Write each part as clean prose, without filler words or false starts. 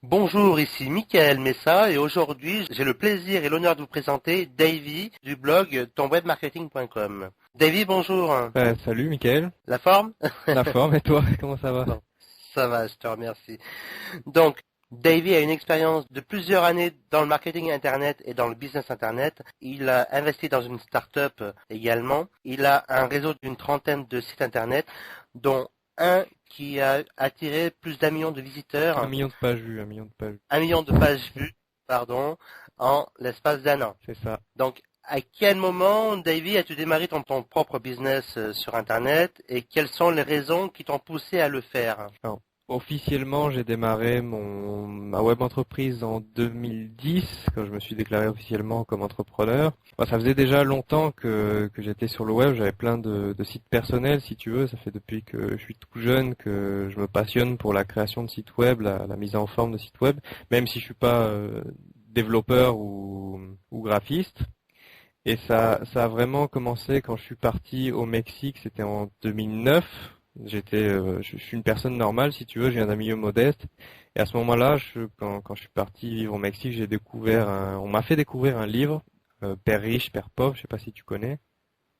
Bonjour, ici Michael Messa et aujourd'hui j'ai le plaisir et l'honneur de vous présenter Davy du blog tonwebmarketing.com. Davy, bonjour. Salut Mickaël, La forme? la forme et toi, comment ça va? Bon, ça va, je te remercie. Donc, Davy a une expérience de plusieurs années dans le marketing Internet et dans le business Internet. Il a investi dans une start-up également. Il a un réseau d'une trentaine de sites Internet, dont un qui a attiré plus d'un million de Un visiteurs, million de pages vues, un million de pages. 1 million de pages vues, pardon, en l'espace d'un an. C'est ça. Donc, à quel moment, Davy, as-tu démarré ton propre business sur Internet et quelles sont les raisons qui t'ont poussé à le faire? Alors, officiellement, j'ai démarré ma web entreprise en 2010, quand je me suis déclaré officiellement comme entrepreneur. Enfin, ça faisait déjà longtemps que j'étais sur le web, j'avais plein de sites personnels, si tu veux. Ça fait depuis que je suis tout jeune que je me passionne pour la création de sites web, la mise en forme de sites web, même si je suis pas développeur ou graphiste. Et ça a vraiment commencé quand je suis parti au Mexique, c'était en 2009. Je suis une personne normale, si tu veux, je viens d'un milieu modeste. Et à ce moment-là, quand je suis parti vivre au Mexique, on m'a fait découvrir un livre, Père riche, Père pauvre, je sais pas si tu connais.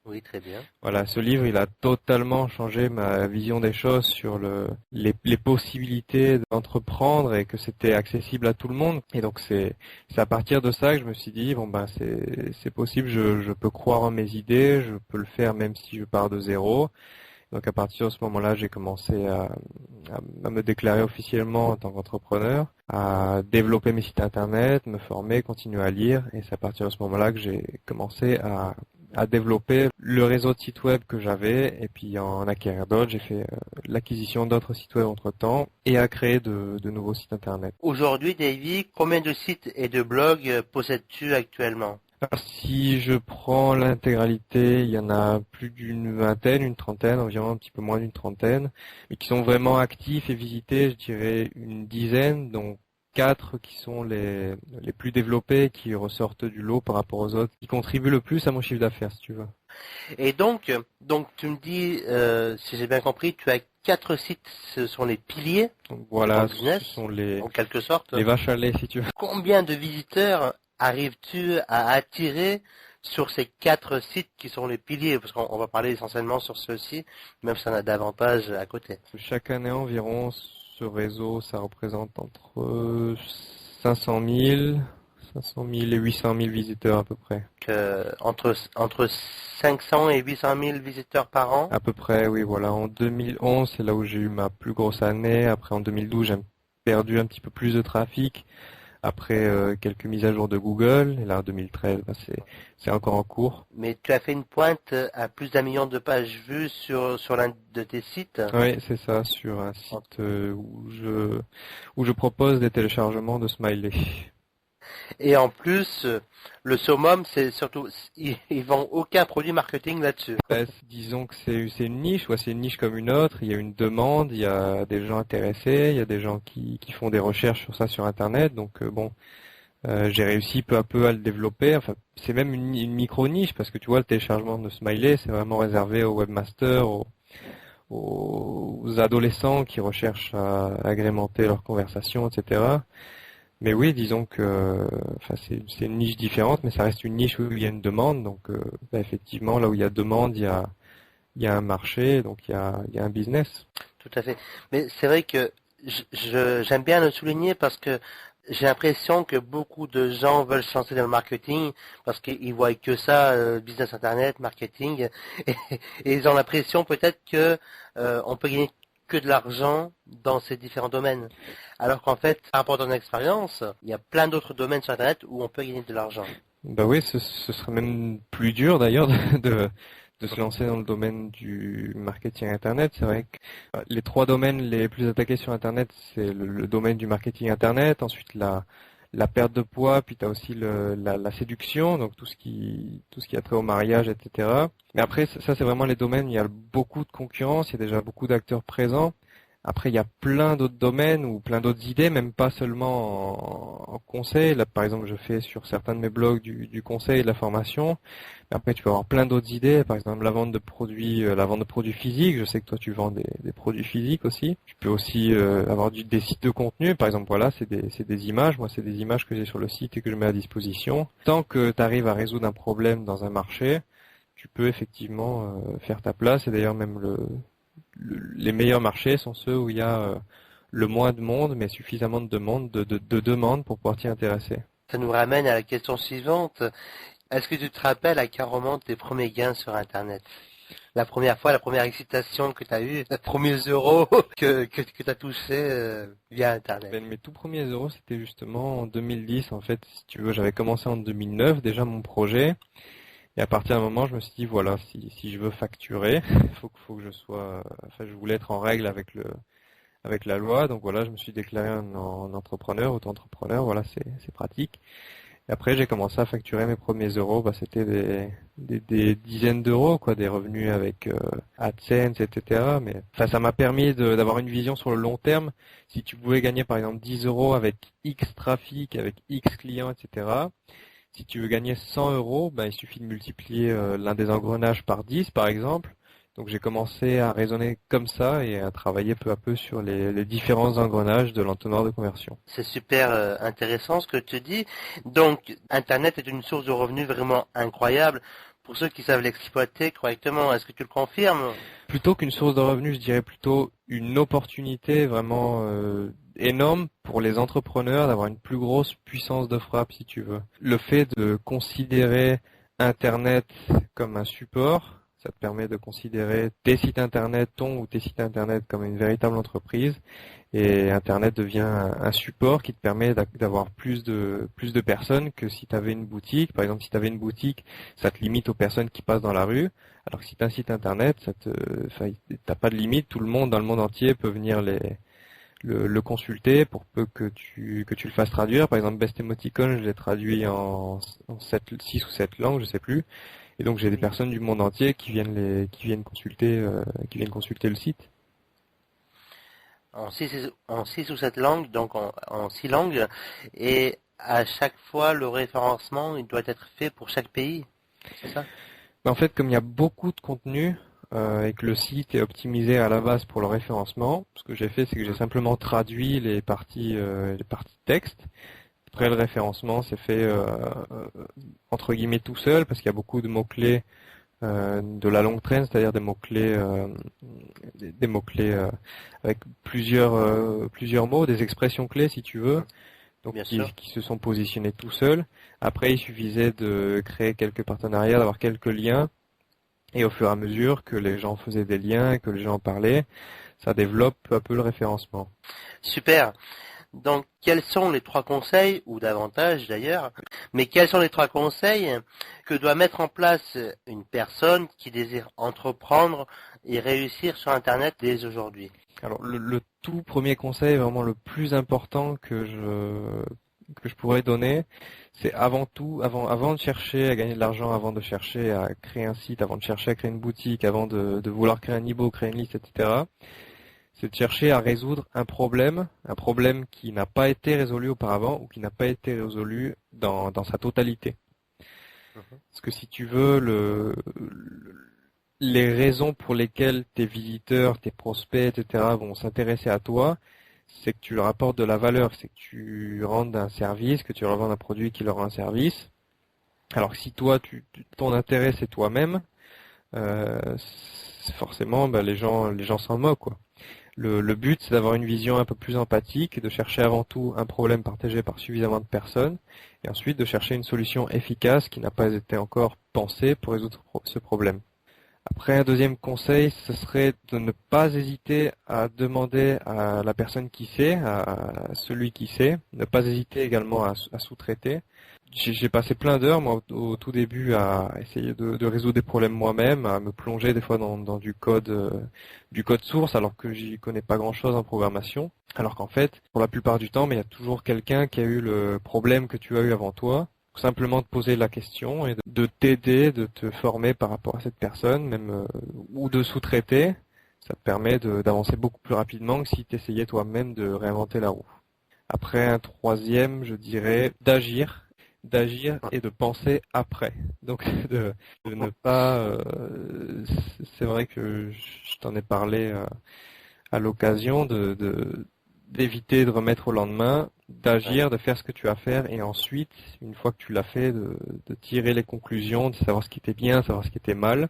Oui, très bien. Voilà, ce livre, il a totalement changé ma vision des choses sur les possibilités d'entreprendre et que c'était accessible à tout le monde. Et donc c'est à partir de ça que je me suis dit bon ben c'est possible, je peux croire en mes idées, je peux le faire même si je pars de zéro. Donc à partir de ce moment-là, j'ai commencé à me déclarer officiellement en tant qu'entrepreneur, à développer mes sites internet, me former, continuer à lire. Et c'est à partir de ce moment-là que j'ai commencé à développer le réseau de sites web que j'avais et puis en acquérir d'autres. J'ai fait l'acquisition d'autres sites web entre-temps et à créer de nouveaux sites internet. Aujourd'hui, Davy, combien de sites et de blogs possèdes-tu actuellement? Alors, si je prends l'intégralité, il y en a plus d'une vingtaine, une trentaine, environ un petit peu moins d'une trentaine, mais qui sont vraiment actifs et visités, je dirais une dizaine, dont 4 qui sont les plus développés, qui ressortent du lot par rapport aux autres, qui contribuent le plus à mon chiffre d'affaires, si tu veux. Et donc tu me dis, si j'ai bien compris, tu as 4 sites, ce sont les piliers Donc de ton voilà, business, ce sont en quelque sorte. les vaches à lait, si tu veux. Combien de visiteurs arrives-tu à attirer sur ces 4 sites qui sont les piliers? Parce qu'on va parler essentiellement sur ceux-ci, même si on a davantage à côté. Chaque année environ, ce réseau, ça représente entre 500 000, 500 000 et 800 000 visiteurs à peu près. Entre 500 et 800 000 visiteurs par an. À peu près, oui, voilà. En 2011, c'est là où j'ai eu ma plus grosse année. Après, en 2012, j'ai perdu un petit peu plus de trafic. Après, quelques mises à jour de Google. Et là, en 2013, c'est encore en cours. Mais tu as fait une pointe à plus d'1 million de pages vues sur l'un de tes sites. Oui, c'est ça, sur un site où je propose des téléchargements de Smiley. Et en plus, le summum, c'est surtout, ils vendent aucun produit marketing là-dessus. Disons que c'est une niche, ouais, c'est une niche comme une autre. Il y a une demande, il y a des gens intéressés, il y a des gens qui font des recherches sur ça sur Internet. Donc bon, j'ai réussi peu à peu à le développer. Enfin, c'est même une micro niche parce que tu vois, le téléchargement de Smiley, c'est vraiment réservé aux webmasters, aux adolescents qui recherchent à agrémenter leur conversation, etc. Mais oui, disons que enfin, c'est une niche différente, mais ça reste une niche où il y a une demande. Donc bah, effectivement, là où il y a demande, il y a un marché, donc il y a un business. Tout à fait. Mais c'est vrai que j'aime bien le souligner parce que j'ai l'impression que beaucoup de gens veulent se lancer dans le marketing parce qu'ils voient que ça, business internet, marketing, et ils ont l'impression peut-être que on peut gagner que de l'argent dans ces différents domaines. Alors qu'en fait, par rapport à ton expérience, il y a plein d'autres domaines sur internet où on peut gagner de l'argent. Bah oui, ce serait même plus dur d'ailleurs de se lancer dans le domaine du marketing Internet. C'est vrai que les 3 domaines les plus attaqués sur Internet, c'est le domaine du marketing Internet, ensuite la perte de poids, puis tu as aussi la séduction, donc tout ce qui a trait au mariage, etc. Mais après, ça c'est vraiment les domaines où il y a beaucoup de concurrence, il y a déjà beaucoup d'acteurs présents. Après, il y a plein d'autres domaines ou plein d'autres idées, même pas seulement en conseil. Là, par exemple, je fais sur certains de mes blogs du conseil et de la formation. Mais après, tu peux avoir plein d'autres idées. Par exemple, la vente de produits physiques. Je sais que toi, tu vends des produits physiques aussi. Tu peux aussi avoir des sites de contenu. Par exemple, voilà, c'est des images. Moi, c'est des images que j'ai sur le site et que je mets à disposition. Tant que tu arrives à résoudre un problème dans un marché, tu peux effectivement faire ta place. Et d'ailleurs, même les meilleurs marchés sont ceux où il y a le moins de monde, mais suffisamment de demandes pour pouvoir t'y intéresser. Ça nous ramène à la question suivante. Est-ce que tu te rappelles à quand remontent tes premiers gains sur Internet? La première fois, la première excitation que tu as eue, les premiers euros que tu as touchés via Internet. Mes tout premiers euros, c'était justement en 2010. En fait, si tu veux, j'avais commencé en 2009 déjà mon projet. Et à partir d'un moment, je me suis dit, voilà, si je veux facturer, faut que je sois, enfin, je voulais être en règle avec la loi. Donc voilà, je me suis déclaré en entrepreneur, auto-entrepreneur. Voilà, c'est pratique. Et après, j'ai commencé à facturer mes premiers euros. Bah, c'était des dizaines d'euros, quoi, des revenus avec AdSense, etc. Mais enfin, ça m'a permis d'avoir une vision sur le long terme. Si tu pouvais gagner, par exemple, 10 euros avec X trafic, avec X clients, etc. Si tu veux gagner 100 euros, ben, il suffit de multiplier l'un des engrenages par 10, par exemple. Donc j'ai commencé à raisonner comme ça et à travailler peu à peu sur les différents engrenages de l'entonnoir de conversion. C'est super intéressant ce que tu dis. Donc, Internet est une source de revenus vraiment incroyable pour ceux qui savent l'exploiter correctement. Est-ce que tu le confirmes? Plutôt qu'une source de revenus, je dirais plutôt une opportunité vraiment énorme pour les entrepreneurs d'avoir une plus grosse puissance de frappe, si tu veux. Le fait de considérer Internet comme un support, ça te permet de considérer tes sites Internet, ton ou tes sites Internet comme une véritable entreprise. Et Internet devient un support qui te permet d'avoir plus de personnes que si tu avais une boutique. Par exemple, si tu avais une boutique, ça te limite aux personnes qui passent dans la rue. Alors que si tu as un site Internet, t'as pas de limite. Tout le monde dans le monde entier peut venir le consulter pour peu que tu le fasses traduire. Par exemple, Best Emoticon, je l'ai traduit en 6 ou 7 langues, je sais plus. Et donc j'ai des personnes du monde entier qui viennent consulter le site. En six ou sept langues, donc en 6 langues, et à chaque fois le référencement il doit être fait pour chaque pays, c'est ça? En fait, comme il y a beaucoup de contenu et que le site est optimisé à la base pour le référencement, ce que j'ai fait, c'est que j'ai simplement traduit les parties texte. Après, le référencement s'est fait entre guillemets tout seul parce qu'il y a beaucoup de mots-clés de la longue traîne, c'est-à-dire des mots-clés avec plusieurs mots, des expressions clés si tu veux, donc qui se sont positionnés tout seuls. Après, il suffisait de créer quelques partenariats, d'avoir quelques liens, et au fur et à mesure que les gens faisaient des liens, que les gens parlaient, ça développe peu à peu le référencement. Super. Donc, quels sont les 3 conseils, ou davantage d'ailleurs, mais quels sont les 3 conseils que doit mettre en place une personne qui désire entreprendre et réussir sur Internet dès aujourd'hui? Alors, le tout premier conseil, vraiment le plus important que je pourrais donner, c'est avant de chercher à gagner de l'argent, avant de chercher à créer un site, avant de chercher à créer une boutique, avant de vouloir créer un e-book, créer une liste, etc., c'est de chercher à résoudre un problème qui n'a pas été résolu auparavant ou qui n'a pas été résolu dans sa totalité. Parce que si tu veux, les raisons pour lesquelles tes visiteurs, tes prospects, etc. vont s'intéresser à toi, c'est que tu leur apportes de la valeur, c'est que tu rendes un service, que tu leur vends un produit qui leur rend un service. Alors que si toi, ton intérêt c'est toi-même, forcément, les gens s'en moquent, quoi. Le but, c'est d'avoir une vision un peu plus empathique, de chercher avant tout un problème partagé par suffisamment de personnes, et ensuite de chercher une solution efficace qui n'a pas été encore pensée pour résoudre ce problème. Après, un deuxième conseil, ce serait de ne pas hésiter à demander à la personne qui sait, à celui qui sait, ne pas hésiter également à sous-traiter. J'ai passé plein d'heures, moi, au tout début, à essayer de résoudre des problèmes moi-même, à me plonger des fois dans du code source, alors que j'y connais pas grand-chose en programmation. Alors qu'en fait, pour la plupart du temps, mais il y a toujours quelqu'un qui a eu le problème que tu as eu avant toi. Simplement de poser la question et de t'aider, de te former par rapport à cette personne, même ou de sous-traiter. Ça te permet d'avancer beaucoup plus rapidement que si tu essayais toi-même de réinventer la roue. Après, un troisième, je dirais d'agir et de penser après. Donc de ne pas... c'est vrai que je t'en ai parlé à l'occasion d'éviter de remettre au lendemain, d'agir, de faire ce que tu as à faire et ensuite, une fois que tu l'as fait, de tirer les conclusions, de savoir ce qui était bien, savoir ce qui était mal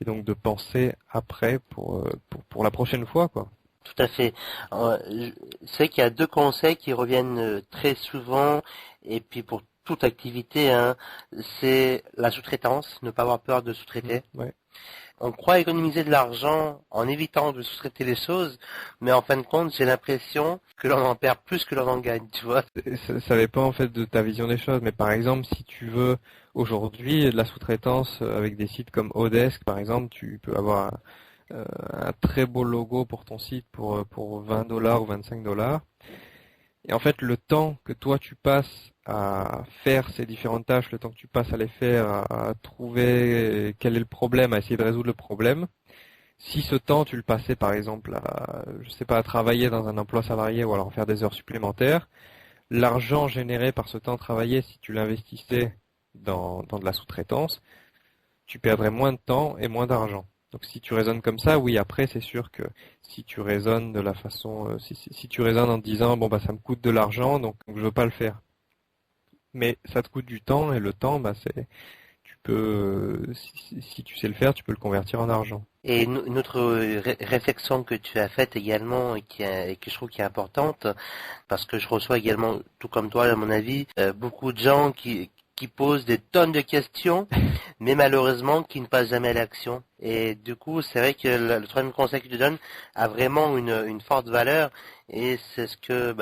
et donc de penser après pour la prochaine fois, quoi. Tout à fait. C'est vrai qu'il y a deux conseils qui reviennent très souvent, et puis pour toute activité, hein, c'est la sous-traitance, ne pas avoir peur de sous-traiter. Ouais. On croit économiser de l'argent en évitant de sous-traiter les choses, mais en fin de compte, j'ai l'impression que l'on en perd plus que l'on en gagne, tu vois. Ça dépend en fait de ta vision des choses, mais par exemple, si tu veux aujourd'hui de la sous-traitance avec des sites comme Odesk, par exemple, tu peux avoir un très beau logo pour ton site pour $20 ou $25. Et en fait, le temps que toi tu passes à faire ces différentes tâches, le temps que tu passes à les faire, à trouver quel est le problème, à essayer de résoudre le problème, si ce temps tu le passais par exemple je sais pas, à travailler dans un emploi salarié ou alors faire des heures supplémentaires, l'argent généré par ce temps travaillé, si tu l'investissais dans de la sous-traitance, tu perdrais moins de temps et moins d'argent. Donc si tu raisonnes comme ça, oui, après c'est sûr que si tu raisonnes de la façon, si tu raisonnes en te disant bon bah ça me coûte de l'argent donc je veux pas le faire. Mais ça te coûte du temps et le temps bah c'est tu peux si tu sais le faire, tu peux le convertir en argent. Et une autre réflexion que tu as faite également et que je trouve qui est importante, parce que je reçois également, tout comme toi à mon avis, beaucoup de gens qui posent des tonnes de questions, mais malheureusement qui ne passent jamais à l'action. Et du coup, c'est vrai que le troisième conseil que tu donnes a vraiment une forte valeur, et c'est ce que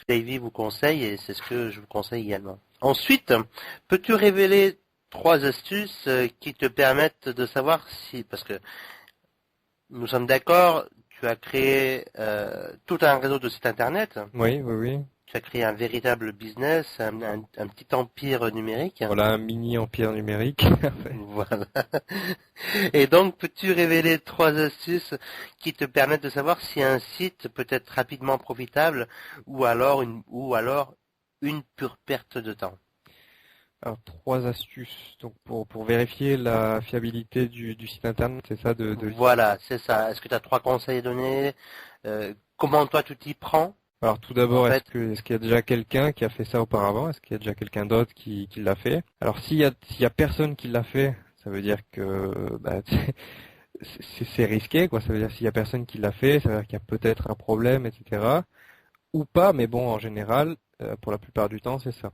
Davy vous conseille, et c'est ce que je vous conseille également. Ensuite, peux-tu révéler 3 astuces qui te permettent de savoir si, parce que nous sommes d'accord, tu as créé tout un réseau de sites internet. Oui, oui, oui. Tu as créé un véritable business, un petit empire numérique. Voilà un mini empire numérique. Voilà. Et donc, peux-tu révéler 3 astuces qui te permettent de savoir si un site peut être rapidement profitable ou alors une pure perte de temps? Alors 3 astuces donc pour vérifier la fiabilité du site internet, c'est ça de... Voilà, c'est ça. Est-ce que tu as 3 conseils à donner? Comment toi tu t'y prends? Alors tout d'abord, est-ce qu'il y a déjà quelqu'un qui a fait ça auparavant? Est-ce qu'il y a déjà quelqu'un d'autre qui l'a fait? Alors s'il y a personne qui l'a fait, ça veut dire que bah, c'est risqué, quoi. Ça veut dire s'il y a personne qui l'a fait, ça veut dire qu'il y a peut-être un problème, etc. Ou pas, mais bon, en général, pour la plupart du temps, c'est ça.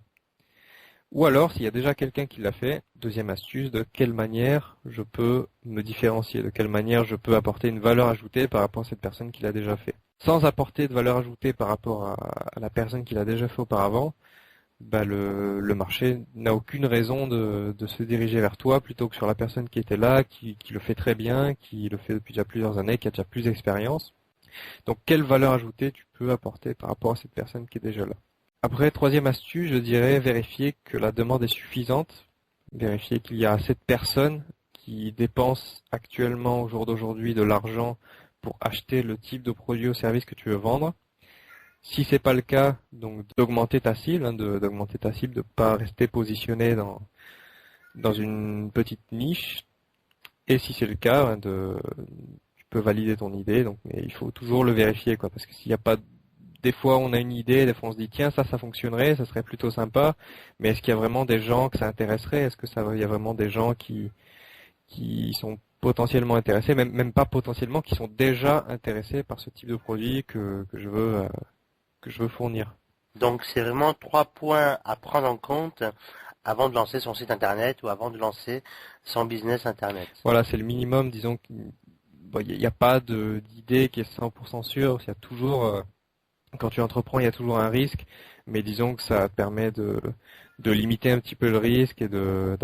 Ou alors, s'il y a déjà quelqu'un qui l'a fait, deuxième astuce, de quelle manière je peux me différencier, de quelle manière je peux apporter une valeur ajoutée par rapport à cette personne qui l'a déjà fait. Sans apporter de valeur ajoutée par rapport à la personne qui l'a déjà fait auparavant, bah le marché n'a aucune raison de se diriger vers toi plutôt que sur la personne qui était là, qui le fait très bien, qui le fait depuis déjà plusieurs années, qui a déjà plus d'expérience. Donc, quelle valeur ajoutée tu peux apporter par rapport à cette personne qui est déjà là. Après, troisième astuce, je dirais vérifier que la demande est suffisante, vérifier qu'il y a assez de personnes qui dépensent actuellement au jour d'aujourd'hui de l'argent pour acheter le type de produit ou service que tu veux vendre. Si c'est pas le cas, donc d'augmenter ta cible, de pas rester positionné dans une petite niche. Et si c'est le cas, tu peux valider ton idée, donc mais il faut toujours le vérifier, quoi, parce que s'il n'y a pas des fois on a une idée, des fois on se dit tiens ça fonctionnerait, ça serait plutôt sympa, mais est-ce qu'il y a vraiment des gens que ça intéresserait? Est-ce que il y a vraiment des gens qui sont potentiellement intéressés, même pas potentiellement, qui sont déjà intéressés par ce type de produit que je veux fournir? Donc c'est vraiment 3 points à prendre en compte avant de lancer son site internet ou avant de lancer son business internet. Voilà, c'est le minimum, disons qu'il n'y a pas d'idée qui est 100% sûre, il y a toujours quand tu entreprends, il y a toujours un risque, mais disons que ça permet de limiter un petit peu le risque et de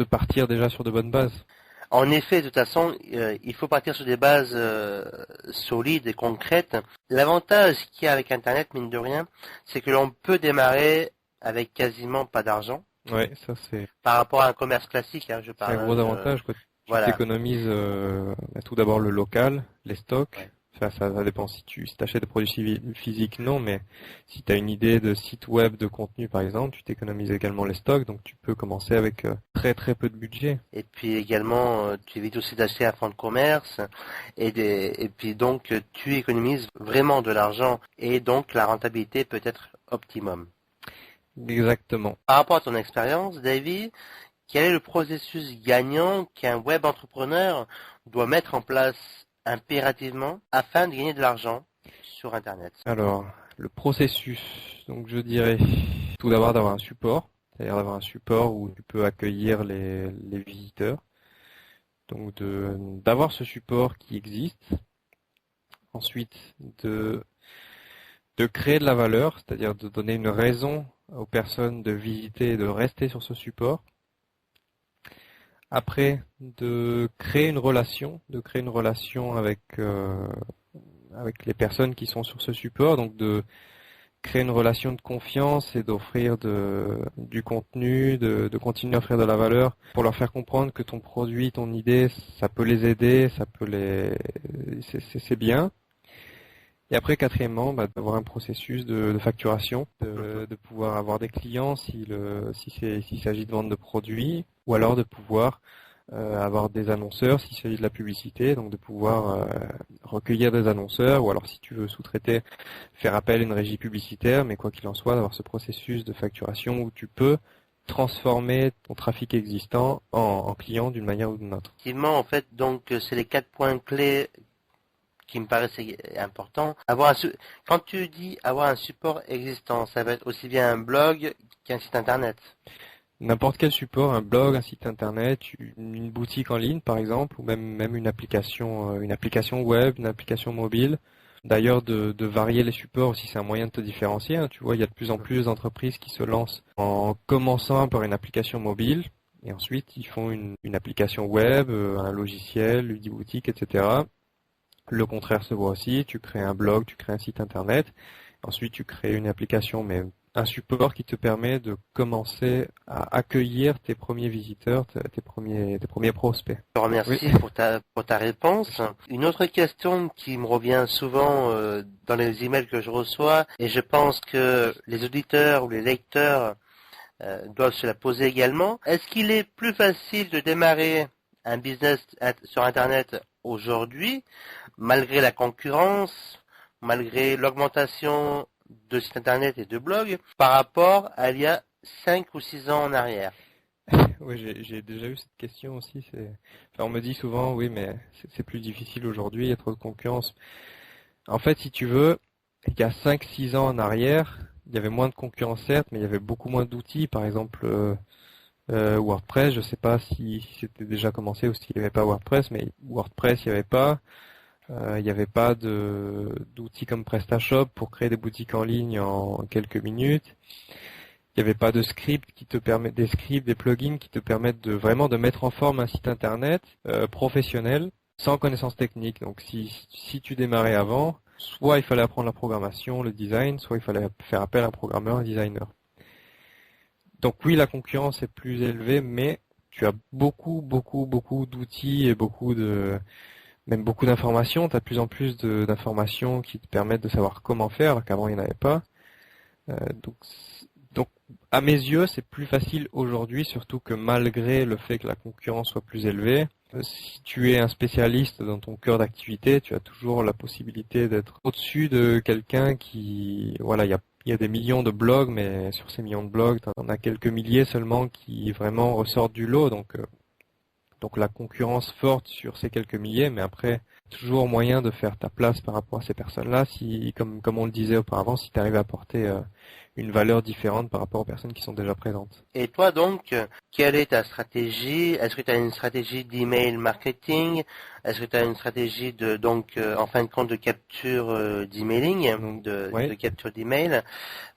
partir déjà sur de bonnes bases. En effet, de toute façon, il faut partir sur des bases solides et concrètes. L'avantage qu'il y a avec Internet, mine de rien, c'est que l'on peut démarrer avec quasiment pas d'argent. Ouais, ça c'est par rapport à un commerce classique, hein, je parle. un gros avantage, quoi. Tu t'économises tout d'abord le local, les stocks. Ouais. Ça dépend si tu achètes des produits physiques, non, mais si tu as une idée de site web, de contenu par exemple, tu t'économises également les stocks, donc tu peux commencer avec très très peu de budget. Et puis également, tu évites aussi d'acheter à fond de commerce, et puis donc tu économises vraiment de l'argent, et donc la rentabilité peut être optimum. Exactement. Par rapport à ton expérience, David, quel est le processus gagnant qu'un web entrepreneur doit mettre en place impérativement afin de gagner de l'argent sur Internet? Alors, le processus, donc je dirais tout d'abord d'avoir un support, c'est-à-dire d'avoir un support où tu peux accueillir les visiteurs. Donc d'avoir ce support qui existe. Ensuite, de créer de la valeur, c'est-à-dire de donner une raison aux personnes de visiter et de rester sur ce support. Après, de créer une relation avec les personnes qui sont sur ce support, donc de créer une relation de confiance et d'offrir du contenu, de continuer à offrir de la valeur pour leur faire comprendre que ton produit, ton idée, ça peut les aider, c'est bien. Et après, quatrièmement, d'avoir un processus de facturation, de pouvoir avoir des clients s'il s'agit de vente de produits, ou alors de pouvoir avoir des annonceurs s'il s'agit de la publicité, donc de pouvoir recueillir des annonceurs, ou alors si tu veux sous-traiter, faire appel à une régie publicitaire, mais quoi qu'il en soit, d'avoir ce processus de facturation où tu peux transformer ton trafic existant en client d'une manière ou d'une autre. Effectivement, en fait, donc c'est les 4 points clés qui me paraissait important. Quand tu dis avoir un support existant, ça va être aussi bien un blog qu'un site internet. N'importe quel support, un blog, un site internet, une boutique en ligne par exemple, ou même une application web, une application mobile. D'ailleurs, de varier les supports aussi, c'est un moyen de te différencier. Hein. Tu vois, il y a de plus en plus d'entreprises qui se lancent en commençant par une application mobile, et ensuite ils font une application web, un logiciel, une boutique, etc. Le contraire se voit aussi, tu crées un blog, tu crées un site internet, ensuite tu crées une application, mais un support qui te permet de commencer à accueillir tes premiers visiteurs, tes premiers prospects. Je te remercie pour ta réponse. Une autre question qui me revient souvent dans les emails que je reçois, et je pense que les auditeurs ou les lecteurs doivent se la poser également. Est-ce qu'il est plus facile de démarrer un business sur Internet aujourd'hui, malgré la concurrence, malgré l'augmentation de sites Internet et de blogs, par rapport à il y a 5 ou 6 ans en arrière? Oui, j'ai déjà eu cette question aussi. On me dit souvent, oui, mais c'est plus difficile aujourd'hui, il y a trop de concurrence. En fait, si tu veux, il y a 5-6 ans en arrière, il y avait moins de concurrence certes, mais il y avait beaucoup moins d'outils. Par exemple, WordPress, je ne sais pas si c'était déjà commencé ou s'il n'y avait pas WordPress, mais WordPress, il n'y avait pas. Il n'y avait pas d'outils comme PrestaShop pour créer des boutiques en ligne en quelques minutes. Il n'y avait pas de scripts des plugins qui te permettent de mettre en forme un site internet professionnel sans connaissance technique. Donc si tu démarrais avant, soit il fallait apprendre la programmation, le design, soit il fallait faire appel à un programmeur, un designer. Donc oui, la concurrence est plus élevée, mais tu as beaucoup d'outils et beaucoup d'informations. Tu as de plus en plus d'informations qui te permettent de savoir comment faire, alors qu'avant il n'y en avait pas. Donc, à mes yeux, c'est plus facile aujourd'hui, surtout que malgré le fait que la concurrence soit plus élevée, si tu es un spécialiste dans ton cœur d'activité, tu as toujours la possibilité d'être au-dessus de quelqu'un qui, voilà, il y a des millions de blogs, mais sur ces millions de blogs, tu en as quelques milliers seulement qui vraiment ressortent du lot. Donc la concurrence forte sur ces quelques milliers, mais après, toujours moyen de faire ta place par rapport à ces personnes-là, si, comme on le disait auparavant, si tu arrives à apporter une valeur différente par rapport aux personnes qui sont déjà présentes. Et toi donc, quelle est ta stratégie? Est-ce que tu as une stratégie d'email marketing? Est-ce que tu as une stratégie en fin de compte de capture d'emailing, de capture d'email?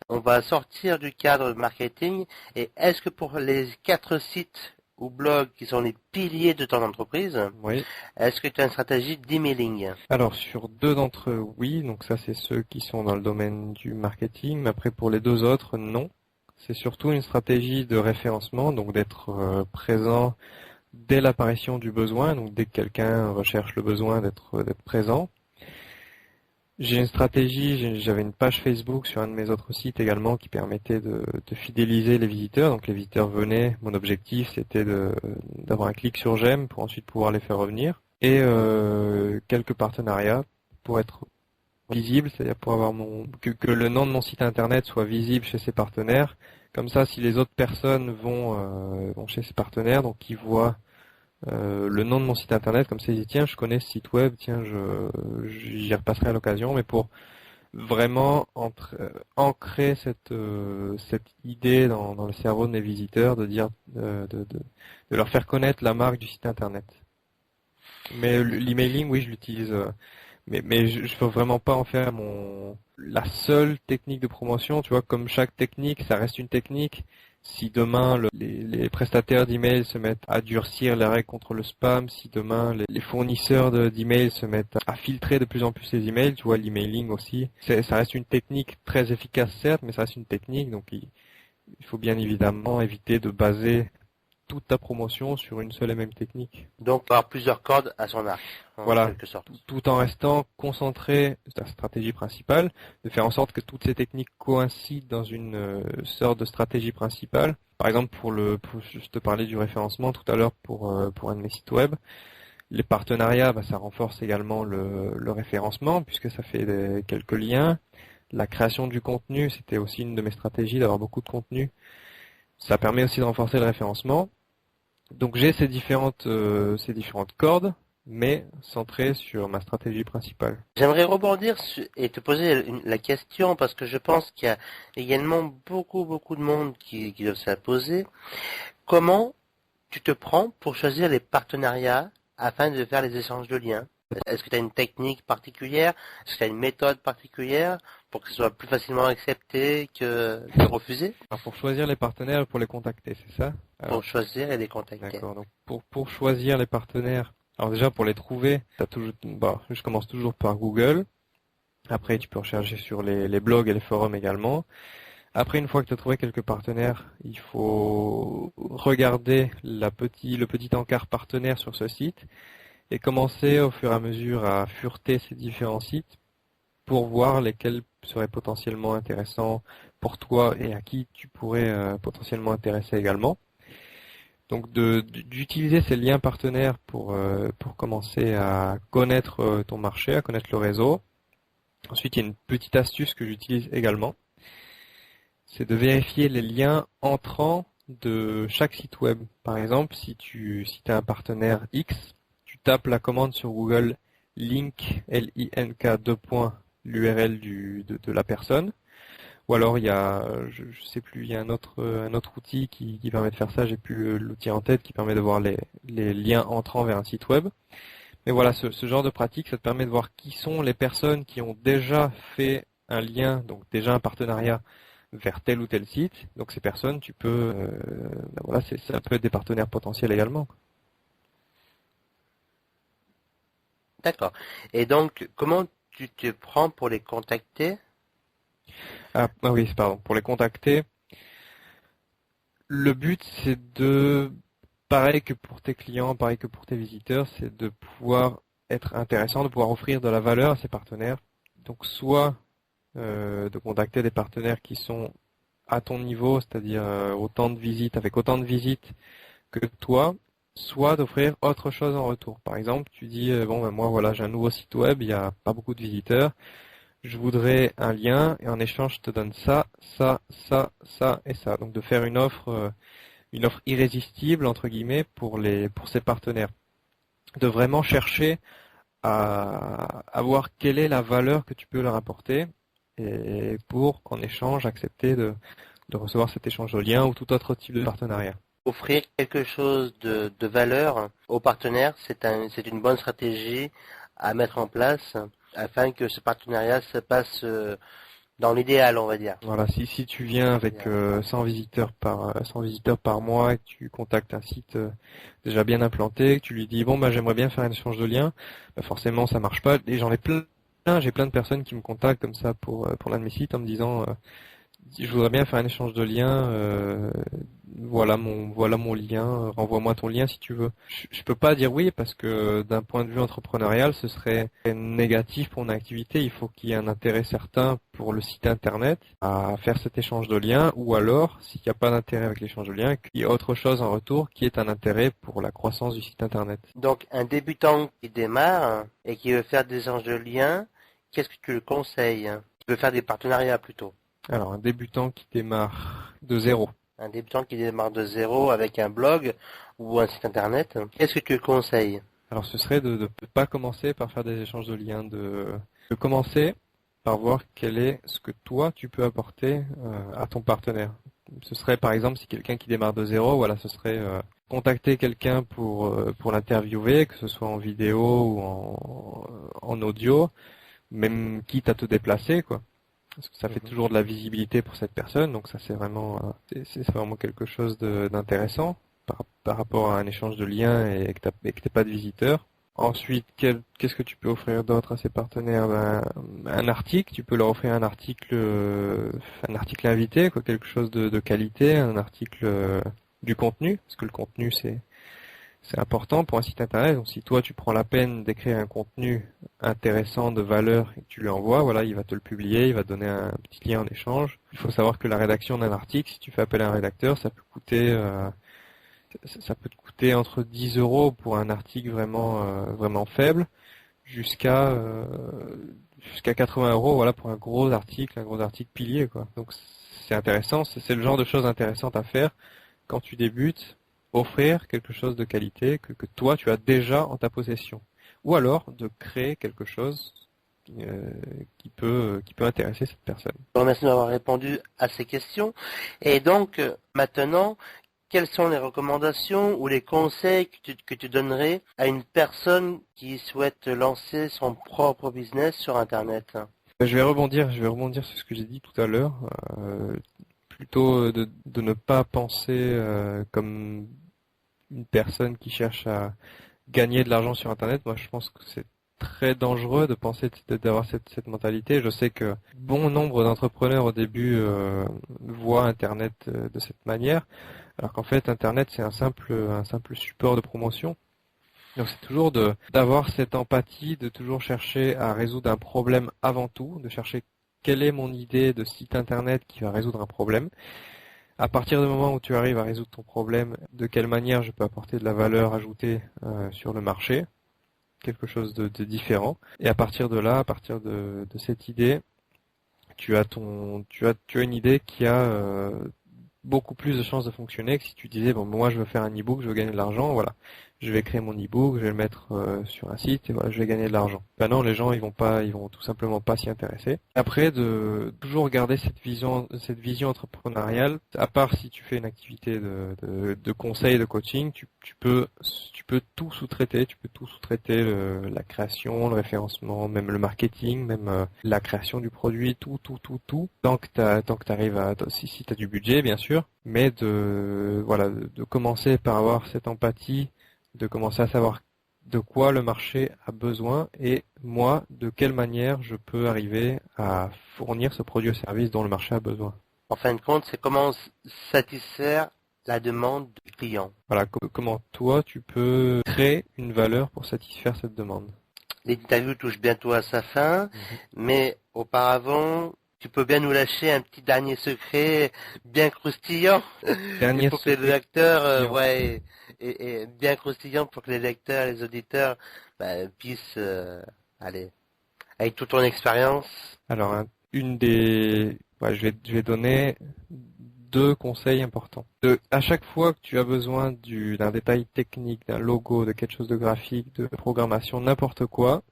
On va sortir du cadre marketing, et est-ce que pour les 4 sites ou blogs qui sont les piliers de ton entreprise, oui. Est-ce que tu as une stratégie d'emailing? Alors sur 2 d'entre eux, oui, donc ça c'est ceux qui sont dans le domaine du marketing, mais après pour les 2 autres, non. C'est surtout une stratégie de référencement, donc d'être présent dès l'apparition du besoin, donc dès que quelqu'un recherche le besoin d'être présent. J'ai une stratégie, j'avais une page Facebook sur un de mes autres sites également qui permettait de fidéliser les visiteurs. Donc les visiteurs venaient, mon objectif c'était d'avoir un clic sur j'aime pour ensuite pouvoir les faire revenir. Et quelques partenariats pour être visible, c'est-à-dire pour avoir que le nom de mon site internet soit visible chez ses partenaires. Comme ça, si les autres personnes vont chez ces partenaires, donc ils voient le nom de mon site internet, comme ça ils disent tiens je connais ce site web, tiens j'y repasserai à l'occasion, mais pour vraiment ancrer cette idée dans le cerveau de mes visiteurs, de dire de leur faire connaître la marque du site internet. Mais l'emailing, oui, je l'utilise, mais je veux vraiment pas en faire la seule technique de promotion, tu vois, comme chaque technique, ça reste une technique. Si demain les prestataires d'email se mettent à durcir les règles contre le spam, si demain les fournisseurs d'email se mettent à filtrer de plus en plus les emails, tu vois, l'emailing aussi, ça reste une technique très efficace certes, mais ça reste une technique, donc il faut bien évidemment éviter de baser toute ta promotion sur une seule et même technique. Donc avoir plusieurs cordes à son arc, voilà, quelque sorte. Tout en restant concentré sur la stratégie principale, de faire en sorte que toutes ces techniques coïncident dans une sorte de stratégie principale. Par exemple, je te parlais du référencement tout à l'heure pour un de mes sites web. Les partenariats, ça renforce également le référencement puisque ça fait quelques liens. La création du contenu, c'était aussi une de mes stratégies d'avoir beaucoup de contenu. Ça permet aussi de renforcer le référencement. Donc j'ai ces différentes cordes, mais centrées sur ma stratégie principale. J'aimerais rebondir et te poser la question parce que je pense qu'il y a également beaucoup de monde qui doivent se la poser. Comment tu te prends pour choisir les partenariats afin de faire les échanges de liens? Est-ce que tu as une technique particulière? Est-ce que tu as une méthode particulière pour que ce soit plus facilement accepté que refusé? Alors pour choisir les partenaires et pour les contacter, c'est ça? Pour choisir et les contacter. D'accord. Donc pour choisir les partenaires, alors déjà pour les trouver, je commence toujours par Google. Après tu peux rechercher sur les blogs et les forums également. Après, une fois que tu as trouvé quelques partenaires, il faut regarder le petit encart partenaire sur ce site et commencer au fur et à mesure à fureter ces différents sites pour voir lesquels seraient potentiellement intéressants pour toi et à qui tu pourrais potentiellement intéresser également. Donc d'utiliser ces liens partenaires pour commencer à connaître ton marché, à connaître le réseau. Ensuite, il y a une petite astuce que j'utilise également. C'est de vérifier les liens entrants de chaque site web. Par exemple, si tu as un partenaire X, tu tapes la commande sur Google link, L-I-N-K, l'URL de la personne. Ou alors il y a, je sais plus, il y a un autre outil qui permet de faire ça, j'ai plus l'outil en tête, qui permet de voir les liens entrants vers un site web. Mais voilà, ce genre de pratique, ça te permet de voir qui sont les personnes qui ont déjà fait un lien, donc déjà un partenariat vers tel ou tel site. Donc ces personnes, tu peux, ça peut être des partenaires potentiels également. D'accord. Et donc, comment tu te prends pour les contacter? Oui, pardon. Pour les contacter, le but c'est pareil que pour tes clients, pareil que pour tes visiteurs, c'est de pouvoir être intéressant, de pouvoir offrir de la valeur à ces partenaires. Donc soit de contacter des partenaires qui sont à ton niveau, c'est-à-dire avec autant de visites que toi, soit d'offrir autre chose en retour. Par exemple, tu dis moi voilà, j'ai un nouveau site web, il n'y a pas beaucoup de visiteurs, je voudrais un lien et en échange je te donne ça et ça. Donc de faire une offre irrésistible entre guillemets pour ces partenaires. De vraiment chercher à voir quelle est la valeur que tu peux leur apporter et pour en échange accepter de recevoir cet échange de liens ou tout autre type de partenariat. Offrir quelque chose de valeur aux partenaires, c'est une bonne stratégie à mettre en place afin que ce partenariat se passe dans l'idéal, on va dire. Voilà, si tu viens avec 100 visiteurs par mois et que tu contactes un site déjà bien implanté, que tu lui dis j'aimerais bien faire un échange de liens, forcément ça marche pas. Et j'ai plein de personnes qui me contactent comme ça pour l'un de mes sites en me disant je voudrais bien faire un échange de liens, voilà mon lien, renvoie-moi ton lien si tu veux. Je peux pas dire oui parce que d'un point de vue entrepreneurial, ce serait négatif pour mon activité. Il faut qu'il y ait un intérêt certain pour le site internet à faire cet échange de liens, ou alors, s'il n'y a pas d'intérêt avec l'échange de liens, qu'il y ait autre chose en retour qui est un intérêt pour la croissance du site internet. Donc, un débutant qui démarre et qui veut faire des échanges de liens, qu'est-ce que tu le conseilles? Tu veux faire des partenariats plutôt. Alors, un débutant qui démarre de zéro. Un débutant qui démarre de zéro avec un blog ou un site internet, qu'est-ce que tu le conseilles? Alors, ce serait de ne pas commencer par faire des échanges de liens, de commencer par voir quel est ce que toi tu peux apporter à ton partenaire. Ce serait par exemple si quelqu'un qui démarre de zéro, voilà, ce serait contacter quelqu'un pour l'interviewer, que ce soit en vidéo ou en audio, même quitte à te déplacer, quoi. Parce que ça fait toujours de la visibilité pour cette personne, donc ça c'est vraiment quelque chose d'intéressant par rapport à un échange de liens et que t'es pas de visiteur. Ensuite, qu'est-ce que tu peux offrir d'autre à ces partenaires? Un article, tu peux leur offrir un article invité, quoi, quelque chose de qualité, un article du contenu, parce que le contenu c'est important pour un site internet. Donc si toi tu prends la peine d'écrire un contenu intéressant, de valeur, et que tu lui envoies, voilà, il va te le publier, il va te donner un petit lien en échange. Il faut savoir que la rédaction d'un article, si tu fais appel à un rédacteur, ça peut te coûter entre 10 euros pour un article vraiment faible, jusqu'à 80 euros, voilà, pour un gros article pilier, quoi. Donc c'est intéressant, c'est le genre de choses intéressantes à faire quand tu débutes. Offrir quelque chose de qualité que toi tu as déjà en ta possession, ou alors de créer quelque chose qui peut intéresser cette personne. Je vous remercie d'avoir répondu à ces questions. Et donc maintenant, quelles sont les recommandations ou les conseils que tu donnerais à une personne qui souhaite lancer son propre business sur Internet? Je vais rebondir sur ce que j'ai dit tout à l'heure. Plutôt de ne pas penser comme une personne qui cherche à gagner de l'argent sur Internet. Moi, je pense que c'est très dangereux de penser d'avoir cette mentalité. Je sais que bon nombre d'entrepreneurs au début voient Internet de cette manière, alors qu'en fait Internet c'est un simple support de promotion. Donc c'est toujours d'avoir cette empathie, de toujours chercher à résoudre un problème avant tout, de chercher quelle est mon idée de site Internet qui va résoudre un problème. À partir du moment où tu arrives à résoudre ton problème, de quelle manière je peux apporter de la valeur ajoutée sur le marché, quelque chose de différent. Et à partir de là, à partir de cette idée, tu as une idée qui a beaucoup plus de chances de fonctionner que si tu disais bon, moi je veux faire un e-book, je veux gagner de l'argent, voilà. Je vais créer mon e-book, je vais le mettre sur un site et voilà, je vais gagner de l'argent. Ben non, les gens ils vont tout simplement pas s'y intéresser. Après, de toujours garder cette vision entrepreneuriale. À part si tu fais une activité de conseil, de coaching, tu peux tout sous-traiter. Tu peux tout sous-traiter, la création, le référencement, même le marketing, même la création du produit, tout. Tant que t'arrives si t'as du budget, bien sûr. Mais de commencer par avoir cette empathie, de commencer à savoir de quoi le marché a besoin et moi, de quelle manière je peux arriver à fournir ce produit ou service dont le marché a besoin. En fin de compte, c'est comment satisfaire la demande du client. Voilà, comment toi tu peux créer une valeur pour satisfaire cette demande. L'interview touche bientôt à sa fin, mais auparavant, tu peux bien nous lâcher un petit dernier secret bien croustillant pour que les lecteurs, et bien croustillant pour que les lecteurs, les auditeurs puissent aller avec toute ton expérience. Alors je vais donner 2 conseils importants. À chaque fois que tu as besoin d'un détail technique, d'un logo, de quelque chose de graphique, de programmation, n'importe quoi,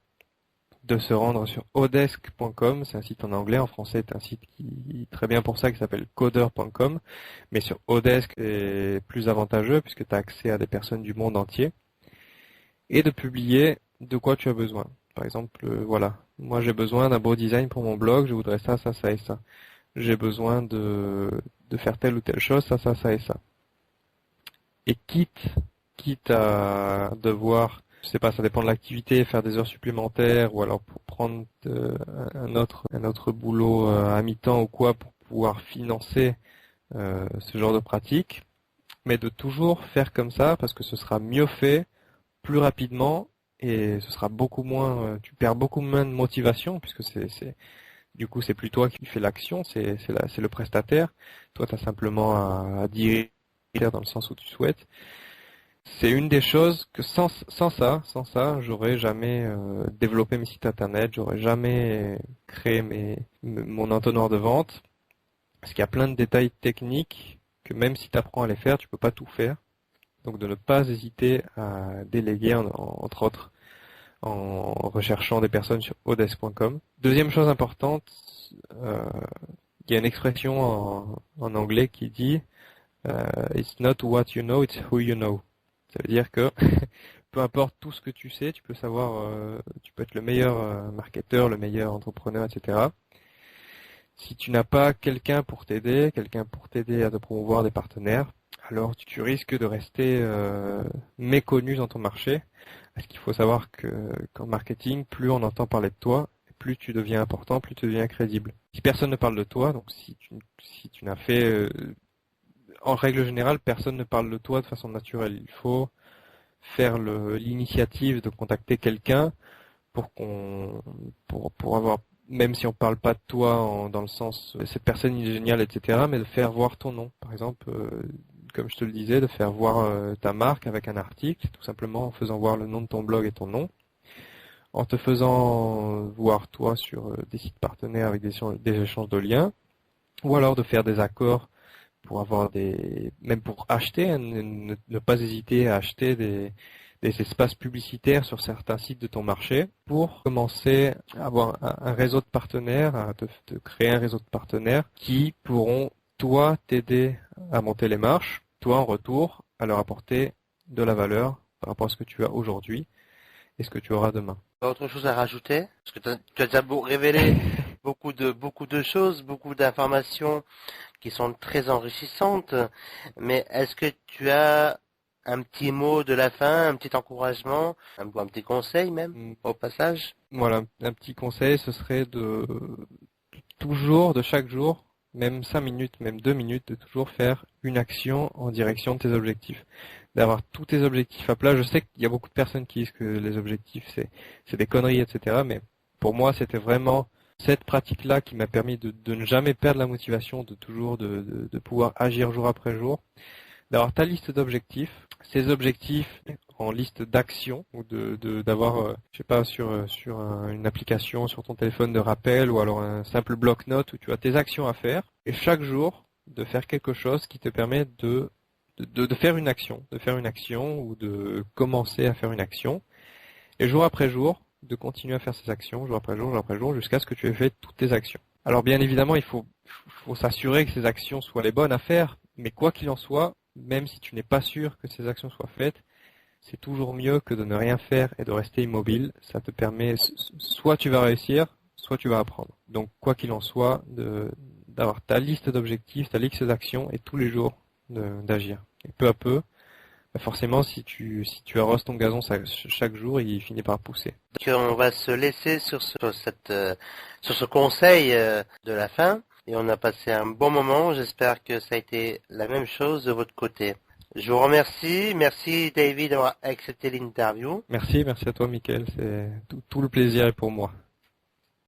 de se rendre sur odesk.com, c'est un site en anglais, en français c'est un site qui est très bien pour ça, qui s'appelle coder.com, mais sur Odesk c'est plus avantageux puisque tu as accès à des personnes du monde entier, et de publier de quoi tu as besoin. Par exemple, moi j'ai besoin d'un beau design pour mon blog, je voudrais ça et ça. J'ai besoin de faire telle ou telle chose, ça et ça. Et quitte à devoir, je sais pas, ça dépend de l'activité, faire des heures supplémentaires ou alors pour prendre un autre boulot à mi-temps ou quoi pour pouvoir financer ce genre de pratique, mais de toujours faire comme ça parce que ce sera mieux fait, plus rapidement et ce sera beaucoup moins, tu perds beaucoup moins de motivation puisque du coup c'est plus toi qui fais l'action, c'est le prestataire. Toi tu as simplement à diriger dans le sens où tu souhaites. C'est une des choses que sans ça, j'aurais jamais développé mes sites internet, j'aurais jamais créé mon entonnoir de vente. Parce qu'il y a plein de détails techniques que même si tu apprends à les faire, tu peux pas tout faire. Donc de ne pas hésiter à déléguer, entre autres, en recherchant des personnes sur odesk.com. Deuxième chose importante, il y a une expression en anglais qui dit It's not what you know, it's who you know. Ça veut dire que peu importe tout ce que tu sais, tu peux savoir, tu peux être le meilleur marketeur, le meilleur entrepreneur, etc. Si tu n'as pas quelqu'un pour t'aider à te promouvoir des partenaires, alors tu risques de rester méconnu dans ton marché. Parce qu'il faut savoir qu'en marketing, plus on entend parler de toi, plus tu deviens important, plus tu deviens crédible. Si personne ne parle de toi, donc si tu n'as fait, en règle générale, personne ne parle de toi de façon naturelle. Il faut faire l'initiative de contacter quelqu'un pour avoir, même si on parle pas de toi dans le sens cette personne est géniale, etc., mais de faire voir ton nom. Par exemple, comme je te le disais, de faire voir ta marque avec un article, tout simplement en faisant voir le nom de ton blog et ton nom, en te faisant voir toi sur des sites partenaires avec des échanges de liens, ou alors de faire des accords pour avoir même pour acheter, hein, ne pas hésiter à acheter des espaces publicitaires sur certains sites de ton marché pour commencer à avoir un réseau de partenaires, à te créer un réseau de partenaires qui pourront, toi, t'aider à monter les marches, toi, en retour, à leur apporter de la valeur par rapport à ce que tu as aujourd'hui et ce que tu auras demain. Autre chose à rajouter? Parce que tu as déjà révélé beaucoup de choses, beaucoup d'informations qui sont très enrichissantes, mais est-ce que tu as un petit mot de la fin, un petit encouragement, un petit conseil même, au passage? Voilà, un petit conseil, ce serait de chaque jour, même 5 minutes, même 2 minutes, de toujours faire une action en direction de tes objectifs. D'avoir tous tes objectifs à plat. Je sais qu'il y a beaucoup de personnes qui disent que les objectifs, c'est des conneries, etc. Mais pour moi, c'était vraiment cette pratique-là qui m'a permis de ne jamais perdre la motivation, de pouvoir agir jour après jour. D'avoir ta liste d'objectifs, ces objectifs en liste d'actions, ou d'avoir, je sais pas, sur une application sur ton téléphone de rappel, ou alors un simple bloc-notes où tu as tes actions à faire, et chaque jour de faire quelque chose qui te permet de faire une action, ou de commencer à faire une action, et jour après jour, de continuer à faire ces actions, jour après jour, jusqu'à ce que tu aies fait toutes tes actions. Alors bien évidemment, il faut s'assurer que ces actions soient les bonnes à faire, mais quoi qu'il en soit, même si tu n'es pas sûr que ces actions soient faites, c'est toujours mieux que de ne rien faire et de rester immobile. Ça te permet, soit tu vas réussir, soit tu vas apprendre. Donc quoi qu'il en soit, d'avoir ta liste d'objectifs, ta liste d'actions et tous les jours d'agir. Et peu à peu, forcément, si tu arroses ton gazon chaque jour, il finit par pousser. On va se laisser sur ce conseil de la fin. Et on a passé un bon moment. J'espère que ça a été la même chose de votre côté. Je vous remercie. Merci David d'avoir accepté l'interview. Merci à toi Mickaël. C'est tout le plaisir est pour moi.